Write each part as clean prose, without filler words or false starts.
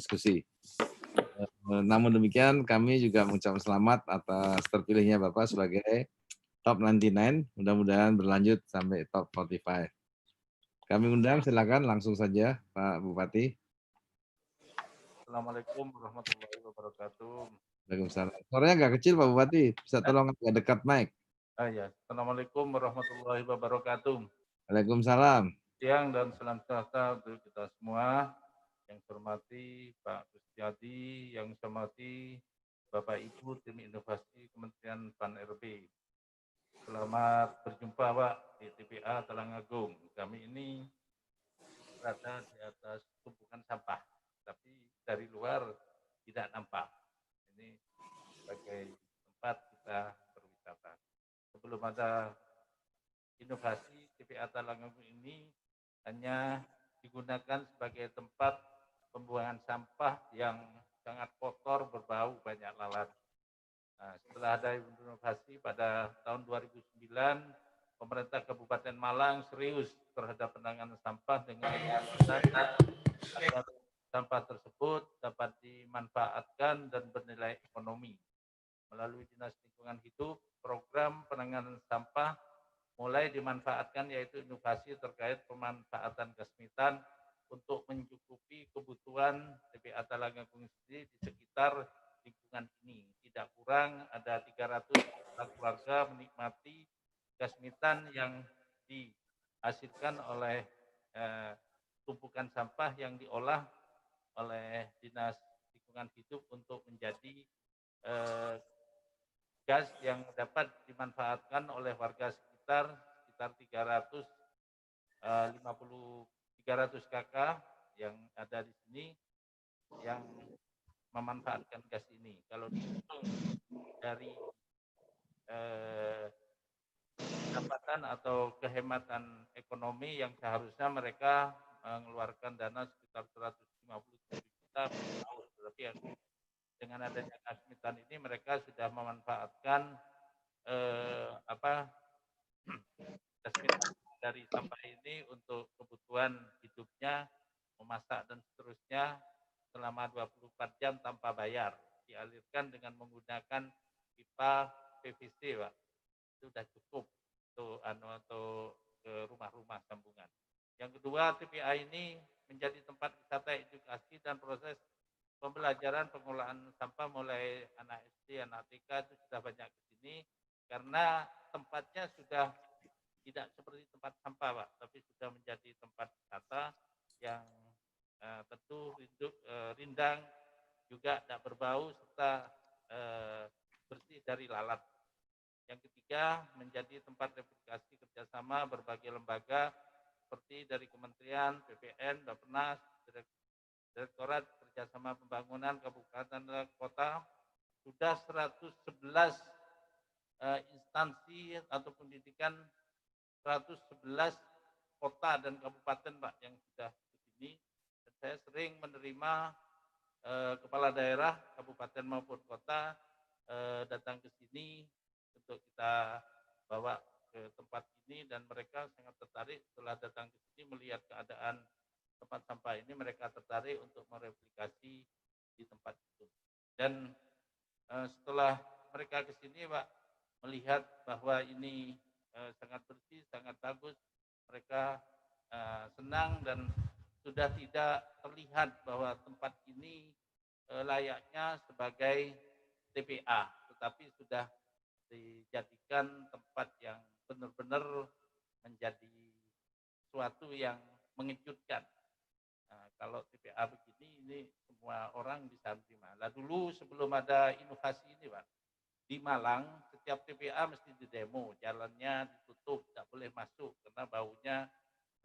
berdiskusi. Namun demikian kami juga mengucapkan selamat atas terpilihnya Bapak sebagai top 99, mudah-mudahan berlanjut sampai top 45. Kami undang, silakan langsung saja Pak Bupati. Assalamualaikum warahmatullahi wabarakatuh. Waalaikumsalam. Suaranya agak kecil Pak Bupati, bisa tolong agak dekat mic. Ya. Assalamualaikum warahmatullahi wabarakatuh. Waalaikumsalam. Siang dan salam sejahtera untuk kita semua. Yang saya hormati Pak Kustiadi, yang saya hormati Bapak Ibu tim inovasi Kementerian PAN-RB. Selamat berjumpa Pak di TPA Talangagung. Kami ini berada di atas tumpukan sampah, tapi dari luar tidak nampak. Ini sebagai tempat kita berwisata. Sebelum ada inovasi, TPA Talangagung ini hanya digunakan sebagai tempat pembuangan sampah yang sangat kotor, berbau, banyak lalat. Nah, setelah ada inovasi pada tahun 2009, pemerintah Kabupaten Malang serius terhadap penanganan sampah dengan agar sampah tersebut dapat dimanfaatkan dan bernilai ekonomi. Melalui Dinas Lingkungan Hidup, program penanganan sampah mulai dimanfaatkan yaitu inovasi terkait pemanfaatan gas metan untuk mencukupi kebutuhan TPA Talangagung sendiri di sekitar lingkungan ini. Tidak kurang ada 300 keluarga menikmati gas metan yang dihasilkan oleh tumpukan sampah yang diolah oleh Dinas Lingkungan Hidup untuk menjadi gas yang dapat dimanfaatkan oleh warga sekitar 300 KK yang ada di sini yang memanfaatkan gas ini. Kalau dihitung dari pendapatan atau kehematan ekonomi yang seharusnya mereka mengeluarkan dana sekitar 150 juta per tahun, tetapi dengan adanya gas metan ini mereka sudah memanfaatkan gas metan dari sampah ini untuk kebutuhan hidupnya, memasak dan seterusnya selama 24 jam tanpa bayar. Dialirkan dengan menggunakan pipa PVC, Pak. Itu sudah cukup untuk ke rumah-rumah sambungan. Yang kedua, TPA ini menjadi tempat wisata edukasi dan proses pembelajaran pengolahan sampah mulai anak SD, anak TK itu sudah banyak ke sini karena tempatnya sudah tidak seperti tempat sampah, Pak, tapi sudah menjadi tempat wisata yang tentu rindang, juga tidak berbau serta bersih dari lalat. Yang ketiga, menjadi tempat replikasi kerjasama berbagai lembaga seperti dari Kementerian, BPN, Bappenas, Direktorat Kerjasama Pembangunan Kabupaten dan Kota, sudah 111 instansi atau pendidikan 111 kota dan kabupaten, Pak, yang sudah ke sini. Dan saya sering menerima kepala daerah kabupaten maupun kota datang ke sini untuk kita bawa ke tempat ini, dan mereka sangat tertarik setelah datang ke sini melihat keadaan tempat sampah ini, mereka tertarik untuk mereplikasi di tempat itu. Dan setelah mereka ke sini, Pak, melihat bahwa ini sangat bersih, sangat bagus, mereka senang dan sudah tidak terlihat bahwa tempat ini layaknya sebagai TPA, tetapi sudah dijadikan tempat yang benar-benar menjadi sesuatu yang mengejutkan. Nah, kalau TPA begini, ini semua orang bisa terima. Lah dulu sebelum ada inovasi ini, Pak, di Malang setiap TPA mesti didemo, jalannya ditutup, tidak boleh masuk karena baunya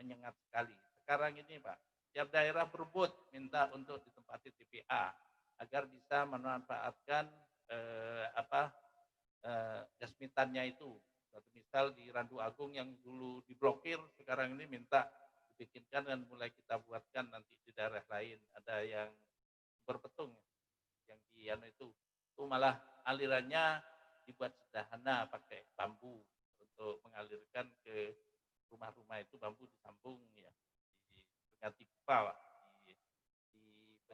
menyengat sekali. Sekarang ini, Pak, tiap daerah berebut minta untuk ditempati TPA agar bisa memanfaatkan gas metannya itu. Satu misal di Randu Agung yang dulu diblokir, sekarang ini minta dibikinkan dan mulai kita buatkan nanti di daerah lain. Ada yang berpetung, yang di itu malah alirannya dibuat sederhana pakai bambu untuk mengalirkan ke rumah-rumah itu, bambu disambung ya, diganti pipa,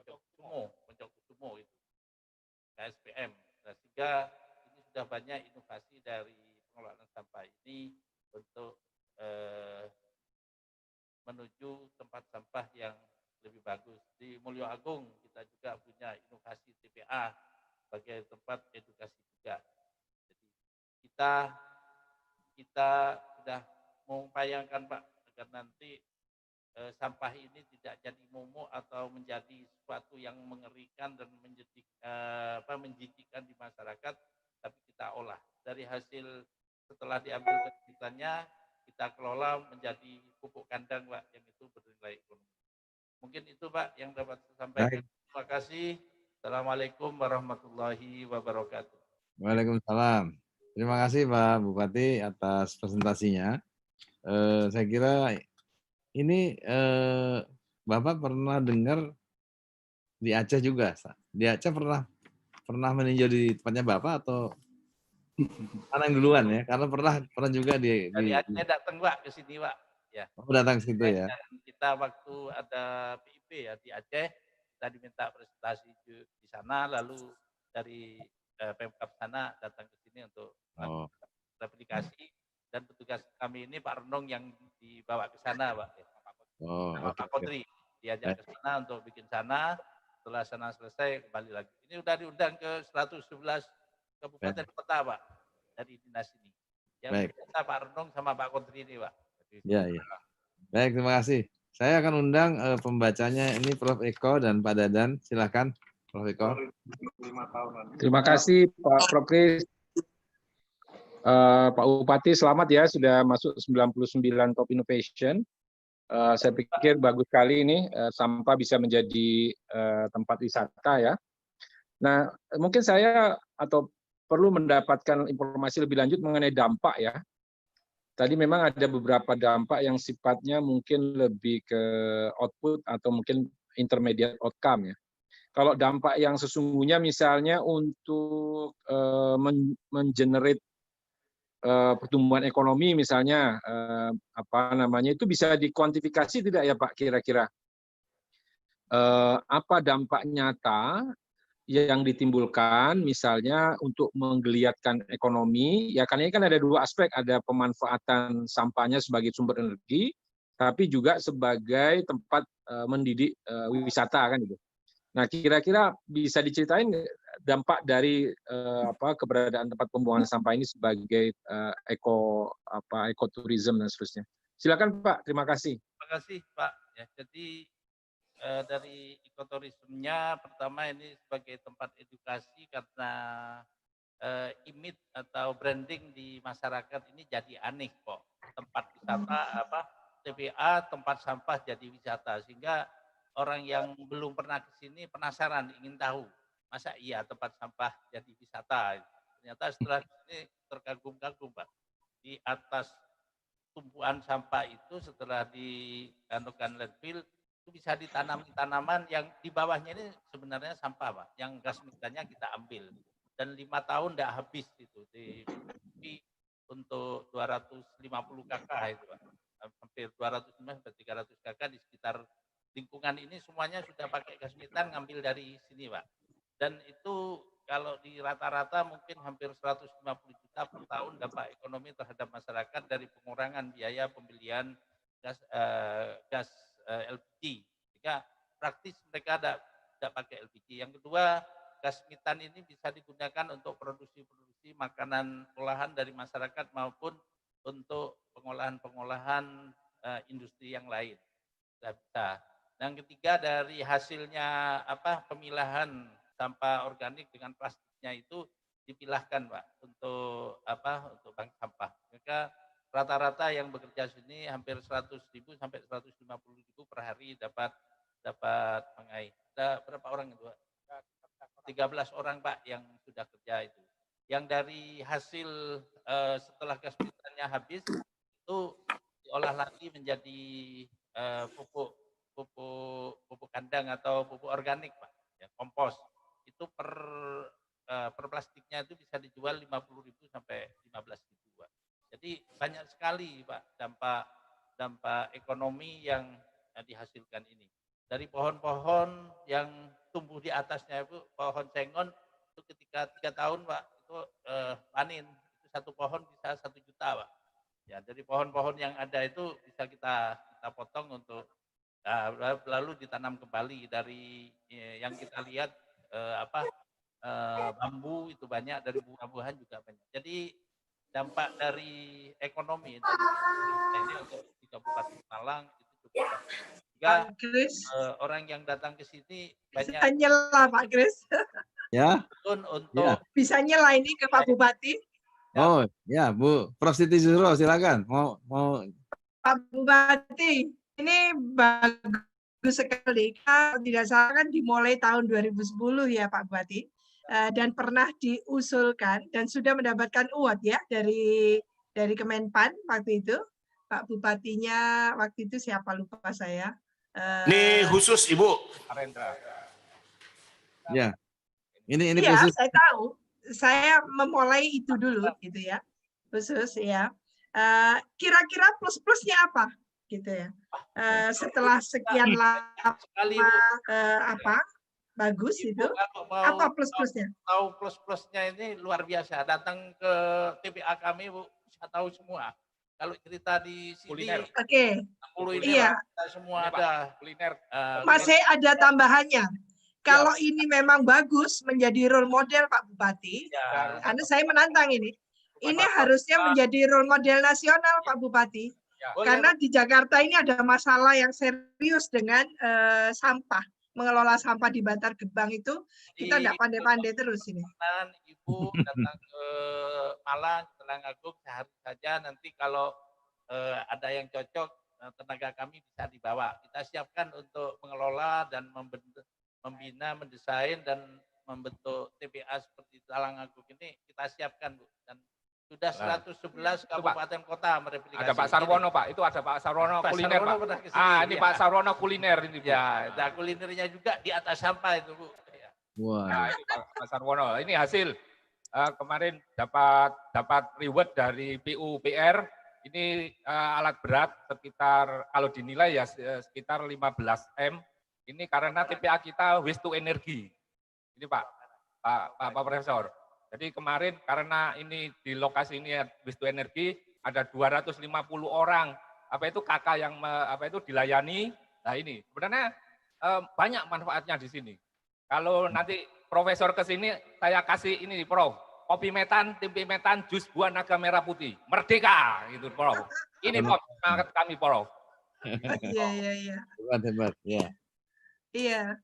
Poncokusumo itu KSPM. Nah, sehingga ini sudah banyak inovasi dari pengelolaan sampah ini untuk menuju tempat sampah yang lebih bagus. Di Mulyo Agung kita juga punya inovasi TPA sebagai tempat edukasi juga. Jadi kita sudah mengupayakan Pak agar nanti sampah ini tidak jadi momok atau menjadi sesuatu yang mengerikan dan menjijikkan di masyarakat, tapi kita olah dari hasil setelah diambil kesimpulannya kita kelola menjadi pupuk kandang Pak yang itu bernilai ekonomi. Mungkin itu Pak yang dapat saya sampaikan. Terima kasih. Assalamualaikum warahmatullahi wabarakatuh. Waalaikumsalam. Terima kasih Pak Bupati atas presentasinya. Saya kira ini Bapak pernah dengar di Aceh juga. Di Aceh pernah meninjau di tempatnya Bapak atau mana yang duluan ya? Karena pernah juga Dari Aceh datang Pak ke sini Pak. Ya. Datang ke situ ya. Dan kita waktu ada PIP ya di Aceh, kita diminta presentasi di sana, lalu dari Pemkab sana datang ke sini untuk replikasi, dan petugas kami ini Pak Renong yang dibawa ke sana Pak. Sama Pak Kodri diajak ke sana untuk bikin sana. Setelah sana selesai kembali lagi. Ini sudah diundang ke 111 kabupaten kota Pak dari dinas ini. Yang kita Pak Renong sama Pak Kodri ini Pak. Iya, iya. Baik, terima kasih. Saya akan undang pembacanya ini Prof. Eko dan Pak Dadan. Silakan, Prof. Eko. Terima kasih Pak Prof. Kris. Pak Bupati selamat ya sudah masuk 99 Top Innovation. Saya pikir bagus sekali ini sampah bisa menjadi tempat wisata ya. Nah, mungkin saya atau perlu mendapatkan informasi lebih lanjut mengenai dampak ya. Tadi memang ada beberapa dampak yang sifatnya mungkin lebih ke output atau mungkin intermediate outcome ya. Kalau dampak yang sesungguhnya misalnya untuk mengenerate pertumbuhan ekonomi misalnya itu bisa dikuantifikasi tidak ya Pak kira-kira apa dampak nyata yang ditimbulkan misalnya untuk menggeliatkan ekonomi ya, karena ini kan ada dua aspek, ada pemanfaatan sampahnya sebagai sumber energi tapi juga sebagai tempat mendidik wisata kan gitu. Nah, kira-kira bisa diceritain dampak dari keberadaan tempat pembuangan sampah ini sebagai ekoturism dan seterusnya. Silakan Pak, terima kasih. Terima kasih Pak. Ya, jadi dari ekoturismenya pertama ini sebagai tempat edukasi karena image atau branding di masyarakat ini jadi aneh kok. Tempat wisata TPA tempat sampah jadi wisata, sehingga orang yang belum pernah ke sini penasaran, ingin tahu, masa iya tempat sampah jadi wisata. Ternyata setelah ini terkagum-kagum Pak. Di atas tumpuan sampah itu setelah dikantorkan landfill, itu bisa ditanam tanaman yang di bawahnya ini sebenarnya sampah Pak, yang gas metanya kita ambil. Dan 5 tahun tidak habis itu untuk 250 KK itu Pak. Hampir 250-300 KK di sekitar lingkungan ini semuanya sudah pakai gas metan, ngambil dari sini Pak. Dan itu kalau di rata-rata mungkin hampir 150 juta per tahun dampak ekonomi terhadap masyarakat dari pengurangan biaya pembelian gas LPG. Sehingga praktis mereka tidak pakai LPG. Yang kedua, gas metan ini bisa digunakan untuk produksi makanan olahan dari masyarakat maupun untuk pengolahan industri yang lain. Bisa. Yang ketiga, dari hasilnya pemilahan sampah organik dengan plastiknya itu dipilahkan Pak untuk bank sampah. Maka rata-rata yang bekerja sini hampir 100.000 sampai 150.000 per hari dapat mengai. Ada berapa orang itu Pak? 13 orang Pak yang sudah kerja itu. Yang dari hasil setelah gas metannya habis itu diolah lagi menjadi pupuk kandang atau pupuk organik Pak, ya, kompos. Itu per plastiknya itu bisa dijual 50.000 sampai 15.000 Pak. Jadi banyak sekali Pak dampak ekonomi yang dihasilkan ini. dari pohon-pohon yang tumbuh di atasnya itu pohon sengon itu ketika 3 tahun Pak itu panen itu satu pohon bisa 1 juta Pak. Ya dari pohon-pohon yang ada itu bisa kita potong untuk lalu ditanam kembali dari yang kita lihat bambu itu banyak, dari buah-buahan juga banyak. Jadi dampak dari ekonomi dari ini untuk di Kabupaten Malang itu cukup bagus. Sehingga orang yang datang ke sini banyak. Bisa nyela Pak Kris. Ya. Untuk bisa nyela ini ke Pak Bupati. Oh ya Bu, Prof Siti Zuhro silakan. Mau Pak Bupati, ini bagus sekali. Kalau tidak salah kan dimulai tahun 2010 ya Pak Bupati. Dan pernah diusulkan dan sudah mendapatkan award ya dari Kemenpan waktu itu. Pak Bupatinya waktu itu siapa lupa saya. Ini khusus Ibu. Ya. Ini ya, khusus. saya tahu. Saya memulai itu dulu gitu ya. Khusus ya. Kira-kira plus-plusnya apa gitu ya. Setelah sekian lama bagus itu. Apa plus-plusnya? Tahu plus-plusnya ini luar biasa. Datang ke TPA kami Bu, bisa tahu semua. Kalau cerita di sini kuliner. Oke. Iya. Semua ada kuliner. Masih ada tambahannya. Kalau ini memang bagus menjadi role model Pak Bupati, karena saya menantang ini harusnya menjadi role model nasional Pak Bupati. Karena di Jakarta ini ada masalah yang serius dengan sampah. Mengelola sampah di Bantar Gebang itu kita tidak pandai-pandai terus ini. Ibu datang ke Malang, Tulungagung sehari saja. Nanti kalau ada yang cocok, tenaga kami bisa dibawa. Kita siapkan untuk mengelola dan membina, mendesain dan membentuk TPA seperti Tulungagung ini kita siapkan Bu. Dan sudah 111 kabupaten kota mereplikasi. Ada Pak Sarwono Pak, itu ada Pak Sarwono kuliner Pak. Ini Pak Sarwono kuliner ini Bu. Ya, ada kulinernya juga di atas sampah itu Bu. Wah. Nah, ini Pak Sarwono. Ini hasil kemarin dapat reward dari PUPR. Ini alat berat sekitar kalau dinilai ya sekitar 15 M. Ini karena TPA kita waste to energy. Ini Pak Profesor. Jadi kemarin karena ini di lokasi ini waste to energy ada 250 orang kakak yang dilayani. Nah ini sebenarnya banyak manfaatnya di sini. Kalau nanti Profesor ke sini saya kasih ini Prof, kopi metan, tempe metan, jus buah naga merah putih. Merdeka gitu Prof. Ini Prof semangat kami Prof. Iya. Hebat ya. Iya,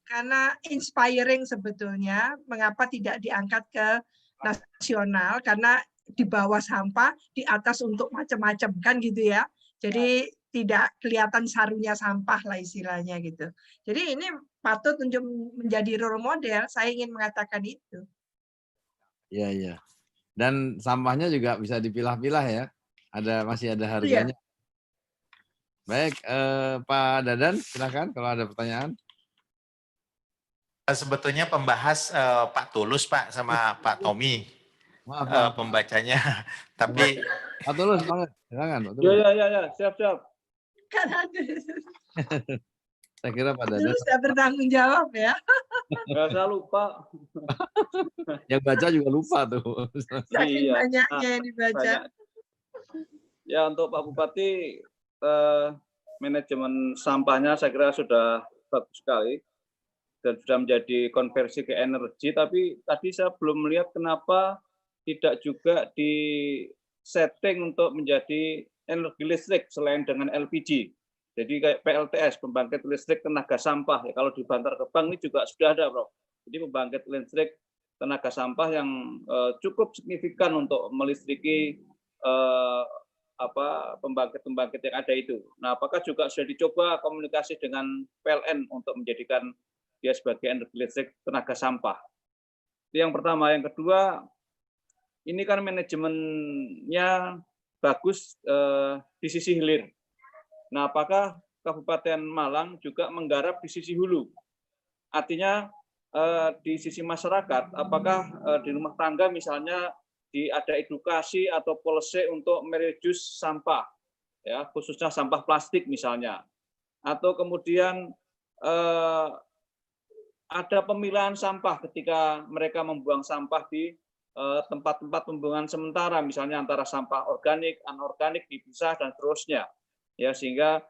karena inspiring sebetulnya, mengapa tidak diangkat ke nasional, karena di bawah sampah, di atas untuk macam-macam, kan gitu ya. Jadi tidak kelihatan sarunya sampah lah istilahnya gitu. Jadi ini patut untuk menjadi role model, saya ingin mengatakan itu. Iya. Dan sampahnya juga bisa dipilah-pilah ya, masih ada harganya. Iya. Baik, Pak Dadan, silakan kalau ada pertanyaan. Sebetulnya pembahas Pak Tulus Pak sama Pak Tommy. Maaf. Pembacanya, tapi Pak Tulus, silakan. Ya, siap. Saya kira Pak Dadan. Tulus sudah bertanggung jawab ya. Nggak usah lupa. Yang baca juga lupa tuh. Saking banyaknya yang dibaca. Ya, untuk Pak Bupati, manajemen sampahnya saya kira sudah bagus sekali dan sudah menjadi konversi ke energi, tapi tadi saya belum melihat kenapa tidak juga di setting untuk menjadi energi listrik selain dengan LPG. Jadi kayak PLTS, pembangkit listrik tenaga sampah. Ya, kalau di Bantar Gebang ini juga sudah ada, Prof. Jadi pembangkit listrik tenaga sampah yang cukup signifikan untuk melistriki pembangkit-pembangkit yang ada itu. Nah, apakah juga sudah dicoba komunikasi dengan PLN untuk menjadikan dia sebagai energi listrik tenaga sampah? Itu yang pertama. Yang kedua, ini kan manajemennya bagus di sisi hilir. Nah, apakah Kabupaten Malang juga menggarap di sisi hulu? Artinya di sisi masyarakat, apakah di rumah tangga misalnya ada edukasi atau policy untuk mereduce sampah, ya khususnya sampah plastik misalnya, atau kemudian ada pemilahan sampah ketika mereka membuang sampah di tempat-tempat pembuangan sementara, misalnya antara sampah organik, anorganik dipisah dan seterusnya. Ya, sehingga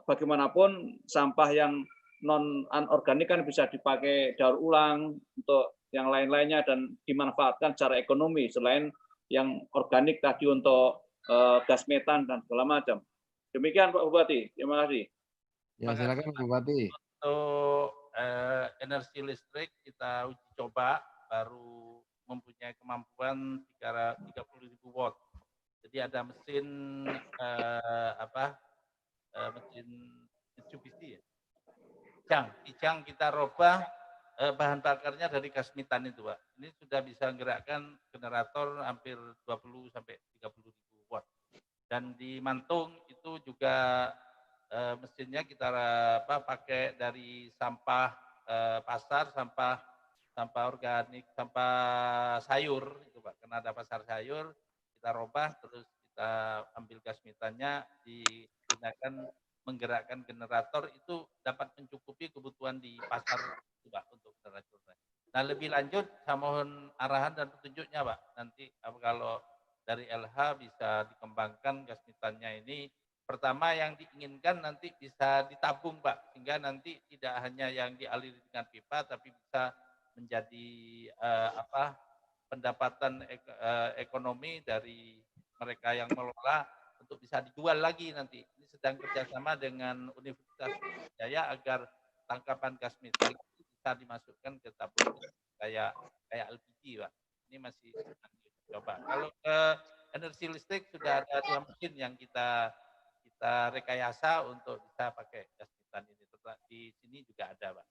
bagaimanapun sampah yang non anorganik kan bisa dipakai daur ulang untuk yang lain-lainnya dan dimanfaatkan secara ekonomi selain yang organik tadi untuk gas metan dan segala macam. Demikian Pak Bupati, terima kasih. Ya, silakan Pak Bupati. Untuk energi listrik kita uji coba baru mempunyai kemampuan 30.000 watt. Jadi ada mesin mesin Mitsubishi ya. Kijang kita robah bahan bakarnya dari gas metan itu, Pak. Ini sudah bisa menggerakkan generator hampir 20 sampai 30.000 watt. Dan di Mantung itu juga mesinnya kita pakai dari sampah pasar, sampah organik, sampah sayur itu Pak. Karena ada pasar sayur, kita robah terus kita ambil gas metannya digunakan menggerakkan generator, itu dapat mencukupi kebutuhan di pasar itu Pak untuk generator. Nah, lebih lanjut saya mohon arahan dan petunjuknya Pak. Nanti kalau dari LH bisa dikembangkan gas metannya ini. Pertama yang diinginkan nanti bisa ditabung Pak, sehingga nanti tidak hanya yang dialiri dengan pipa, tapi bisa menjadi pendapatan ekonomi dari mereka yang mengelola untuk bisa dijual lagi nanti. Ini sedang kerjasama dengan Universitas Jaya agar tangkapan gas metan itu bisa dimasukkan ke tabung kayak LPG Pak. Ini masih coba. Kalau ke energi listrik sudah ada 2 mesin yang kita rekayasa untuk bisa pakai gas metan ini. Di sini juga ada Pak.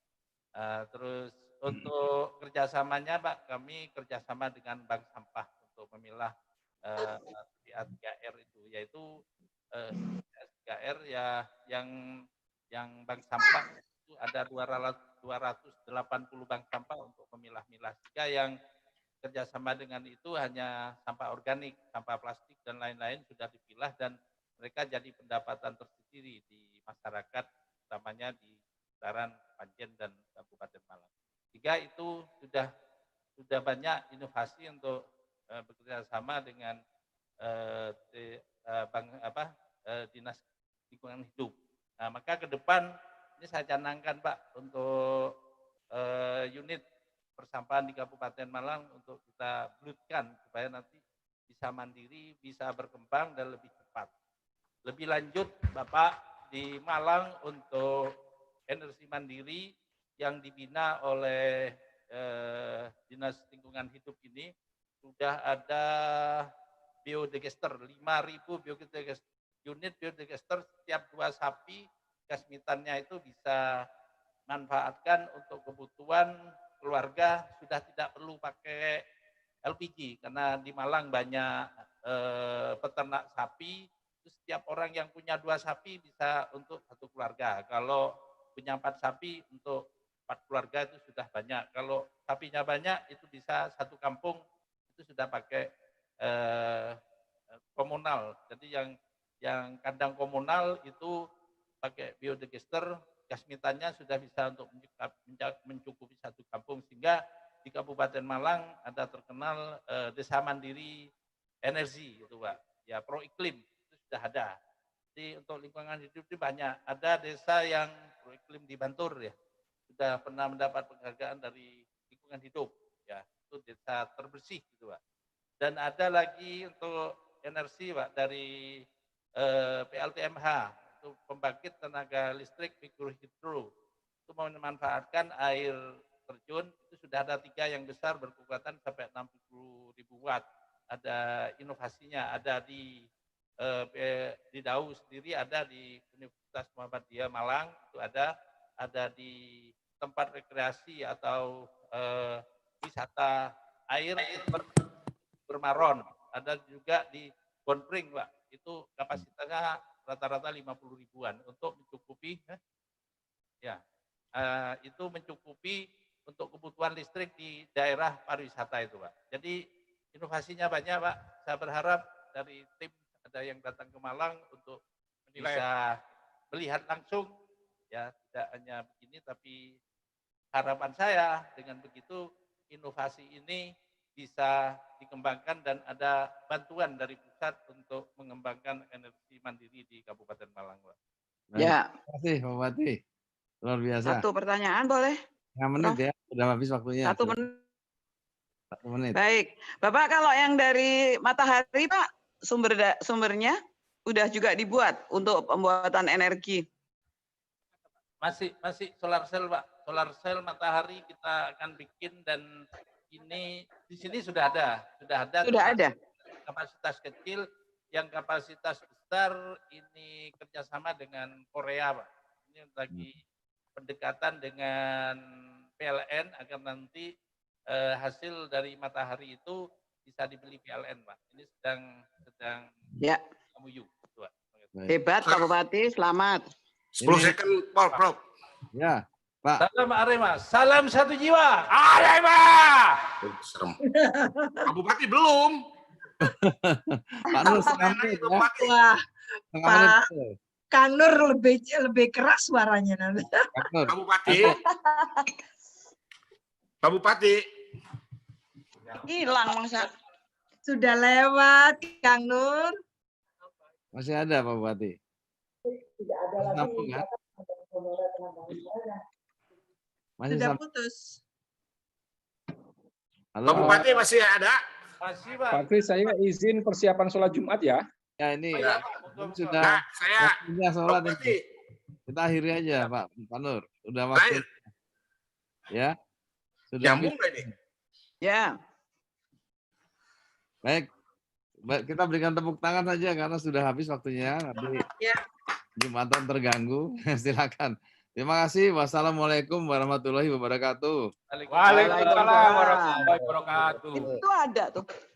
Terus untuk kerjasamanya Pak, kami kerjasama dengan bank sampah untuk memilah 3R itu, yaitu 3R ya yang bank sampah itu ada 280 bank sampah untuk memilah-milah. Jika yang kerjasama dengan itu hanya sampah organik, sampah plastik dan lain-lain sudah dipilah dan mereka jadi pendapatan tersendiri di masyarakat, utamanya di sekitaran Panjen dan Kabupaten Malang. Jika itu sudah banyak inovasi untuk bekerja sama dengan Dinas Lingkungan Hidup. Nah, maka ke depan ini saya canangkan Pak untuk unit persampahan di Kabupaten Malang untuk kita bulutkan supaya nanti bisa mandiri, bisa berkembang dan lebih cepat. Lebih lanjut Bapak di Malang untuk energi mandiri yang dibina oleh Dinas Lingkungan Hidup ini sudah ada biodigester 5.000 biodigester, unit biodigester. Setiap 2 sapi gas metannya itu bisa manfaatkan untuk kebutuhan keluarga, sudah tidak perlu pakai LPG karena di Malang banyak peternak sapi. Setiap orang yang punya 2 sapi bisa untuk 1 keluarga. Kalau punya 4 sapi untuk 4 keluarga itu sudah banyak. Kalau sapinya banyak itu bisa 1 kampung itu sudah pakai komunal. Jadi yang kandang komunal itu pakai biodigester, gas metannya sudah bisa untuk mencukupi 1 kampung, sehingga di Kabupaten Malang ada terkenal desa mandiri energi itu Pak. Ya, pro iklim itu sudah ada. Jadi untuk lingkungan hidup itu banyak. Ada desa yang pro iklim di Bantur ya. Sudah pernah mendapat penghargaan dari lingkungan hidup ya. Itu desa terbersih gitu Pak. Dan ada lagi untuk energi Pak dari PLTMH, itu pembangkit tenaga listrik mikrohidro. Itu memanfaatkan air terjun, itu sudah ada 3 yang besar berkekuatan sampai 60.000 watt. Ada inovasinya, ada di Dau sendiri, ada di Universitas Muhammadiyah Malang, itu ada di tempat rekreasi atau wisata air Bermaron, ada juga di Bonpring Pak, itu kapasitasnya rata-rata 50 ribuan untuk mencukupi itu mencukupi untuk kebutuhan listrik di daerah pariwisata itu Pak. Jadi inovasinya banyak Pak. Saya berharap dari tim ada yang datang ke Malang untuk bisa melihat langsung Ya, tidak hanya begini, tapi harapan saya dengan begitu inovasi ini bisa dikembangkan dan ada bantuan dari pusat untuk mengembangkan energi mandiri di Kabupaten Malang, Pak. Baik, Ya, terima kasih Pak Bupati. Luar biasa. satu pertanyaan boleh? 5 menit Prof. ya, sudah habis waktunya. 1 menit. 1 menit. Baik, Bapak kalau yang dari matahari Pak, sumbernya udah juga dibuat untuk pembuatan energi. Masih solar cell, Pak. Solar cell matahari kita akan bikin dan ini di sini sudah ada. Sudah ada. Kapasitas kecil, yang kapasitas besar ini kerjasama dengan Korea, Pak. Ini lagi pendekatan dengan PLN agar nanti hasil dari matahari itu bisa dibeli PLN, Pak. Ini sedang Ya. MOU. Hebat Pak Bupati, selamat. 10 second, Prof. Ya, Pak. Salam Arema, salam satu jiwa. Arema! Serem. Pak Bupati belum. Pak Nur setengah menit ya. Wah, Setengah menit. Pak Kang Nur lebih keras suaranya nanti. Pak Nur. Pak Bupati. Pak Bupati. Hilang masa. Sudah lewat Kang Nur. Masih ada Pak Bupati. Tidak ada Sambung, kan? Masih Sudah sambung. putus. Halo. Pak Bupati masih ada? Masih, Pak. Pak Kris, saya izin persiapan sholat Jumat ya. Ya ini Ya. sudah Nah, saya waktunya Pak sholat Bupati. ini. Kita akhiri aja Pak Nur. Udah waktu. Ya. Sudah Nyambung nggak ini? Ya. baik. Kita berikan tepuk tangan saja karena sudah habis waktunya. Nanti Ya. Jumatan terganggu. Silakan. Terima kasih. Wassalamualaikum warahmatullahi wabarakatuh. Waalaikumsalam warahmatullahi wabarakatuh. Itu ada tuh.